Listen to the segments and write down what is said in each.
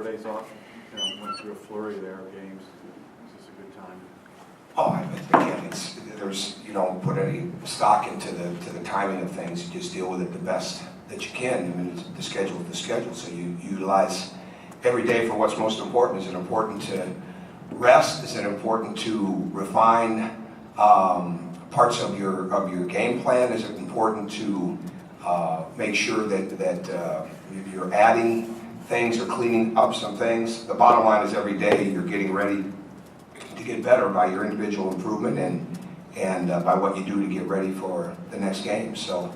Days off, went through a flurry there of games. Is this a good time? Oh, again, you don't put any stock into the timing of things. You just deal with it the best that you can. I mean, the schedule is the schedule, so you utilize every day for what's most important. Is it important to rest? Is it important to refine parts of your game plan? Is it important to make sure that you're adding things or cleaning up some things? The bottom line is every day you're getting ready to get better by your individual improvement and by what you do to get ready for the next game. So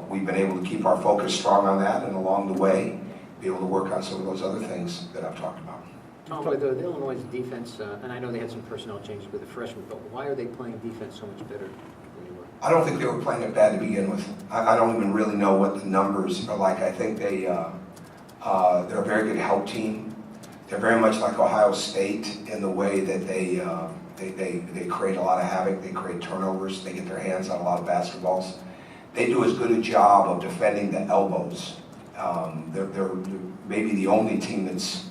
we've been able to keep our focus strong on that, and along the way be able to work on some of those other things that I've talked about. Tom, with the Illinois' defense, and I know they had some personnel changes with the freshmen, but why are they playing defense so much better than they were? I don't think they were playing it bad to begin with. I don't even really know what the numbers are like. I think they're a very good help team. They're very much like Ohio State in the way that they create a lot of havoc. They create turnovers. They get their hands on a lot of basketballs. They do as good a job of defending the elbows. They're maybe the only team that's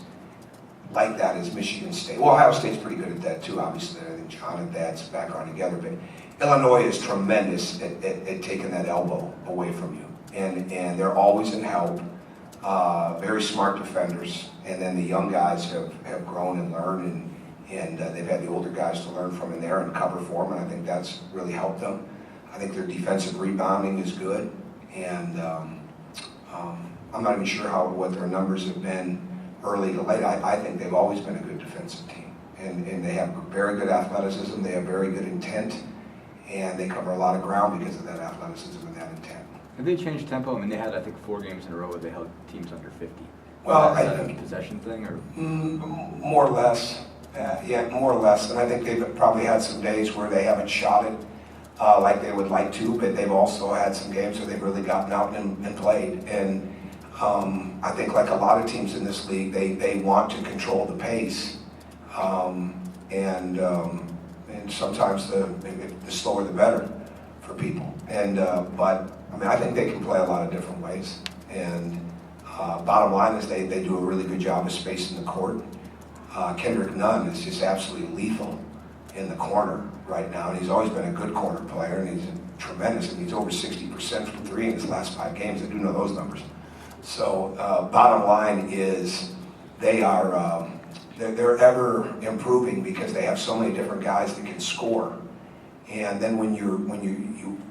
like that is Michigan State. Well, Ohio State's pretty good at that too, obviously. I think John and Dad's background together. But Illinois is tremendous at taking that elbow away from you. And they're always in help. Very smart defenders. And then the young guys have grown and learned, and they've had the older guys to learn from in there and cover for them, and I think that's really helped them. I think their defensive rebounding is good, and I'm not even sure what their numbers have been early to late. I think they've always been a good defensive team, and they have very good athleticism, they have very good intent, and they cover a lot of ground because of that athleticism and that intent. Have they changed tempo? I mean, they had, I think, 4 games in a row where they held teams under 50. Well, is that a possession thing, or more or less, yeah, more or less. And I think they've probably had some days where they haven't shot it like they would like to, but they've also had some games where they've really gotten out and played. And I think, like a lot of teams in this league, they want to control the pace, and sometimes the slower the better for people. And but I mean, I think they can play a lot of different ways. And bottom line is they do a really good job of spacing the court. Kendrick Nunn is just absolutely lethal in the corner right now, and he's always been a good corner player, and he's tremendous. And he's over 60% from 3 in his last 5 games. I do know those numbers. So bottom line is they're ever improving because they have so many different guys that can score. And then when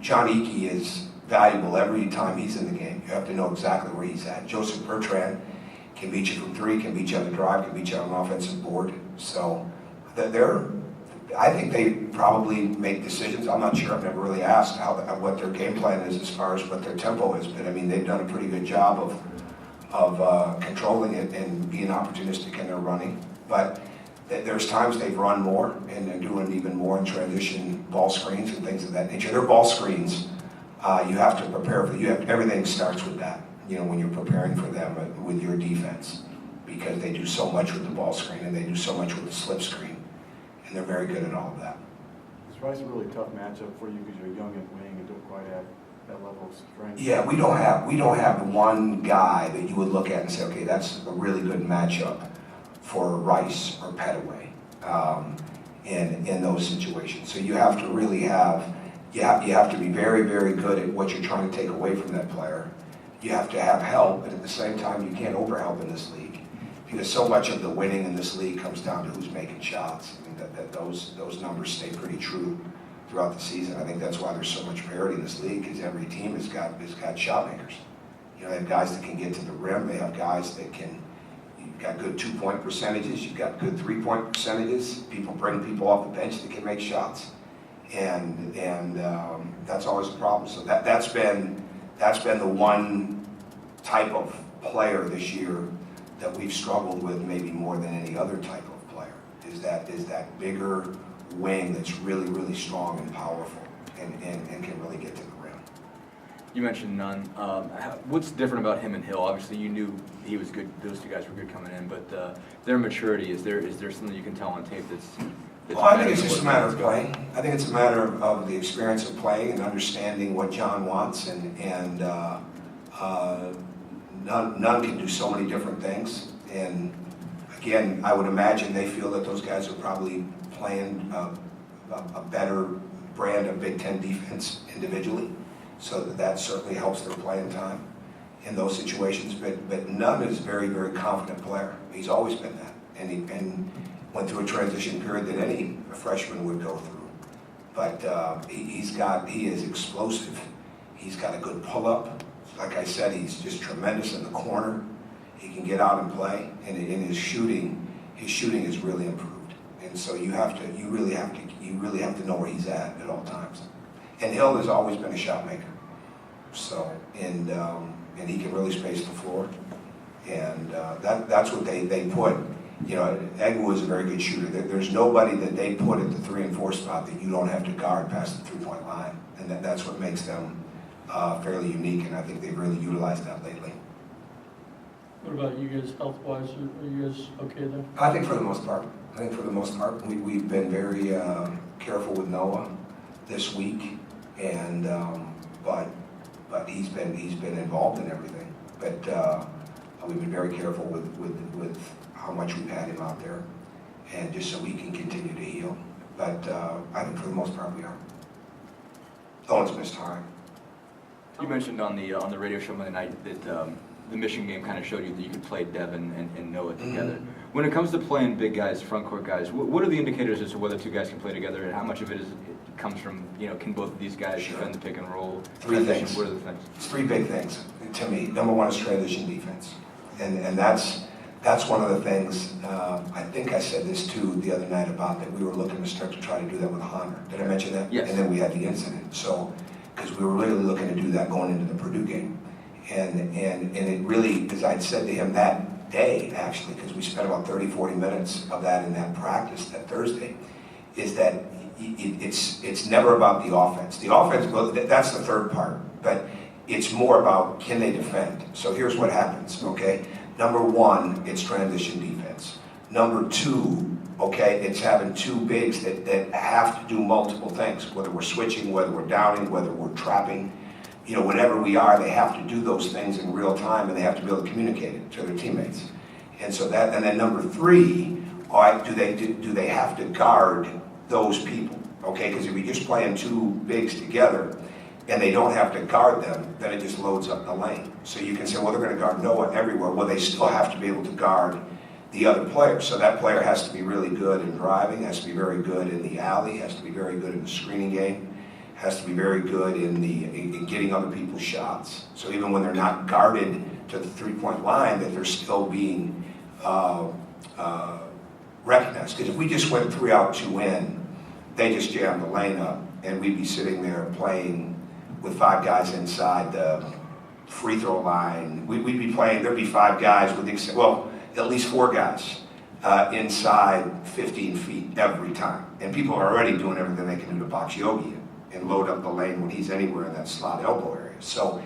John Eakey is valuable every time he's in the game. You have to know exactly where he's at. Joseph Bertrand can beat you from 3, can beat you on the drive, can beat you on an offensive board. So I think they probably make decisions. I'm not sure. I've never really asked what their game plan is as far as what their tempo is. But I mean, they've done a pretty good job of controlling it and being opportunistic in their running. But there's times they've run more and they're doing even more in transition ball screens and things of that nature. Their ball screens, you have to prepare for. Everything starts with that. When you're preparing for them with your defense, because they do so much with the ball screen and they do so much with the slip screen, and they're very good at all of that. Is Rice a really tough matchup for you because you're young and wing and don't quite have that level of strength? Yeah, we don't have one guy that you would look at and say, okay, that's a really good matchup for Rice or Petaway in those situations. So you have to really have. You have to be very, very good at what you're trying to take away from that player. You have to have help, but at the same time, you can't overhelp in this league, because so much of the winning in this league comes down to who's making shots. I mean, those numbers stay pretty true throughout the season. I think that's why there's so much parity in this league, because every team has got shot makers. They have guys that can get to the rim. They have guys that can. You've got good 2-point percentages. You've got good 3-point percentages. People bring people off the bench that can make shots. And that's always a problem. So that's been the one type of player this year that we've struggled with, maybe more than any other type of player. Is that bigger wing that's really, really strong and powerful and can really get to the rim. you mentioned Nunn. What's different about him and Hill? Obviously, you knew he was good. Those two guys were good coming in, but their maturity, is there something you can tell on tape that's well, I think it's just a matter of playing. I think it's a matter of the experience of playing and understanding what John wants, and Nunn can do so many different things, and again, I would imagine they feel that those guys are probably playing a better brand of Big Ten defense individually, so that certainly helps their playing time in those situations. But Nunn is a very, very confident player. He's always been that, and he went through a transition period that any freshman would go through. But he is explosive. He's got a good pull-up. Like I said, he's just tremendous in the corner. He can get out and play, and in his shooting is really improved. And so you really have to know where he's at all times. And Hill has always been a shot maker. So and he can really space the floor, and that's what they put. You know, Egwu is a very good shooter. There's nobody that they put at the 3 and 4 spot that you don't have to guard past the 3-point line, and that's what makes them fairly unique. And I think they've really utilized that lately. What about you guys health-wise? Are you guys okay there? I think for the most part. We've been very careful with Noah this week, and but he's been involved in everything. But we've been very careful with how much we've had him out there, and just so he can continue to heal. But I think for the most part we are. Owen's missed time. You mentioned on the radio show Monday night that the Michigan game kind of showed you that you could play Devin and Noah together. Mm-hmm. When it comes to playing big guys, front court guys, what are the indicators as to whether two guys can play together, and how much of it comes from, can both of these guys defend the pick and roll? Three things. What are the things? It's 3 big things to me. Number one is transition defense, and that's one of the things. I think I said this too the other night about that we were looking to start to try to do that with Hunter. Did I mention that? Yes. And then we had the incident. So because we were really looking to do that going into the Purdue game, and it really, as I'd said to him that day actually, because we spent about 30-40 minutes of that in that practice that Thursday, is that it's never about the offense. The offense, well, that's the third part, but it's more about can they defend. So here's what happens, okay? Number one, it's transition defense. Number two, okay, it's having 2 bigs that have to do multiple things, whether we're switching, whether we're downing, whether we're trapping. Whatever we are, they have to do those things in real time, and they have to be able to communicate it to their teammates. And so that, and then number 3, do they have to guard those people? Okay, because if we just playing 2 bigs together and they don't have to guard them, then it just loads up the lane. So you can say, well, they're going to guard Noah everywhere. Well, they still have to be able to guard the other player. So that player has to be really good in driving, has to be very good in the alley, has to be very good in the screening game, has to be very good in getting other people's shots. So even when they're not guarded to the 3-point line, that they're still being recognized. Because if we just went 3 out, 2 in, they just jammed the lane up, and we'd be sitting there playing with 5 guys inside the free throw line. We'd be playing, there'd be 5 guys with, well, at least 4 guys inside 15 feet every time. And people are already doing everything they can do to box Yogi and load up the lane when he's anywhere in that slot elbow area. So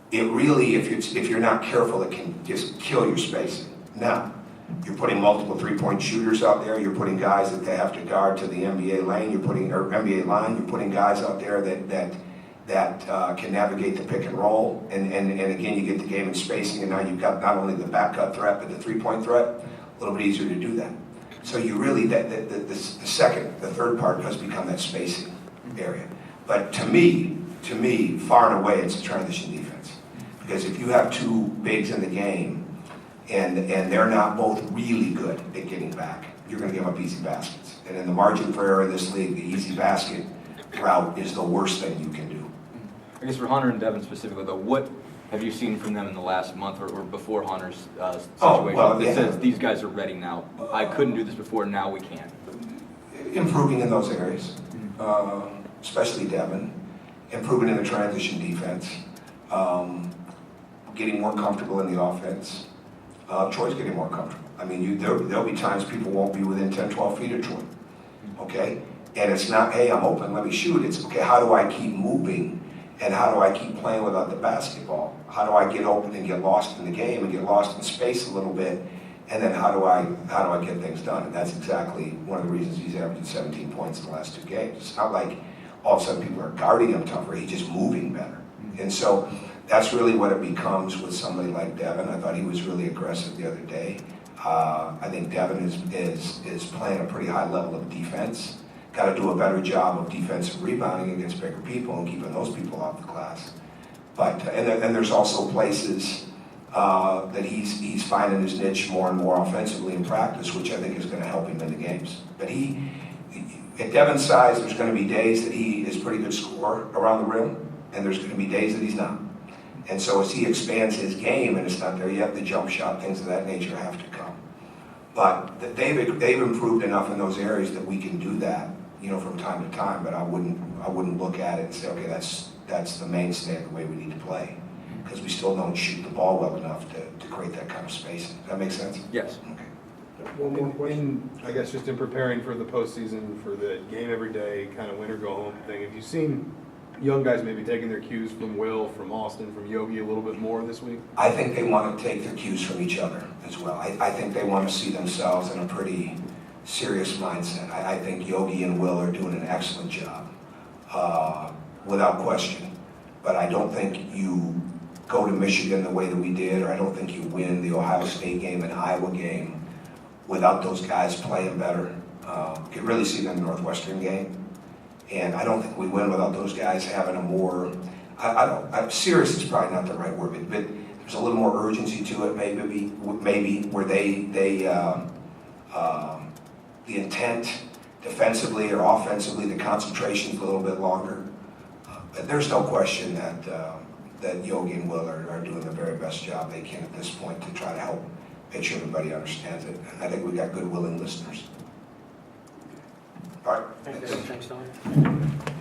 it really, if you're not careful, it can just kill your spacing. Now, you're putting multiple 3-point shooters out there. You're putting guys that they have to guard to the NBA lane. NBA line. You're putting guys out there that can navigate the pick and roll. And again, you get the game in spacing, and now you've got not only the back cut threat, but the 3-point threat. A little bit easier to do that. So you really, the third part does become that spacing area. But to me, far and away, it's a transition defense. Because if you have 2 bigs in the game, and they're not both really good at getting back, you're going to give up easy baskets. And in the margin for error in this league, the easy basket route is the worst thing you can do. I guess for Hunter and Devin specifically, though, what have you seen from them in the last month or before Hunter's situation that says these guys are ready now? I couldn't do this before, now we can. Improving in those areas, especially Devin. Improving in the transition defense. Getting more comfortable in the offense. Troy's getting more comfortable. I mean, there'll be times people won't be within 10, 12 feet of Troy, okay? And it's not, hey, I'm open, let me shoot. It's, okay, how do I keep moving? And how do I keep playing without the basketball? How do I get open and get lost in the game and get lost in space a little bit? And then how do I get things done? And that's exactly one of the reasons he's averaging 17 points in the last 2 games. It's not like all of a sudden people are guarding him tougher, he's just moving better. And so that's really what it becomes with somebody like Devin. I thought he was really aggressive the other day. I think Devin is playing a pretty high level of defense. Got to do a better job of defensive rebounding against bigger people and keeping those people off the glass. But and there's also places that he's finding his niche more and more offensively in practice, which I think is going to help him in the games. But at Devin's size, there's going to be days that he is a pretty good scorer around the rim, and there's going to be days that he's not. And so as he expands his game, and it's not there yet, the jump shot, things of that nature have to come. But they've improved enough in those areas that we can do that, from time to time. But I wouldn't look at it and say, okay, that's the mainstay of the way we need to play, because we still don't shoot the ball well enough to create that kind of spacing. Does that make sense? Yes. Okay. One more question. I guess just in preparing for the postseason, for the game every day, kind of win or go home thing, have you seen young guys maybe taking their cues from Will, from Austin, from Yogi a little bit more this week? I think they want to take their cues from each other as well. I think they want to see themselves in a pretty serious mindset. I think Yogi and Will are doing an excellent job, without question. But I don't think you go to Michigan the way that we did, or I don't think you win the Ohio State game and Iowa game without those guys playing better. You can really see them in the Northwestern game. And I don't think we win without those guys having a more, serious is probably not the right word, but there's a little more urgency to it, maybe where the intent defensively or offensively, the concentration's a little bit longer. But there's no question that Yogi and Will are doing the very best job they can at this point to try to help make sure everybody understands it. And I think we got good, willing listeners. All right. Thanks, Tom.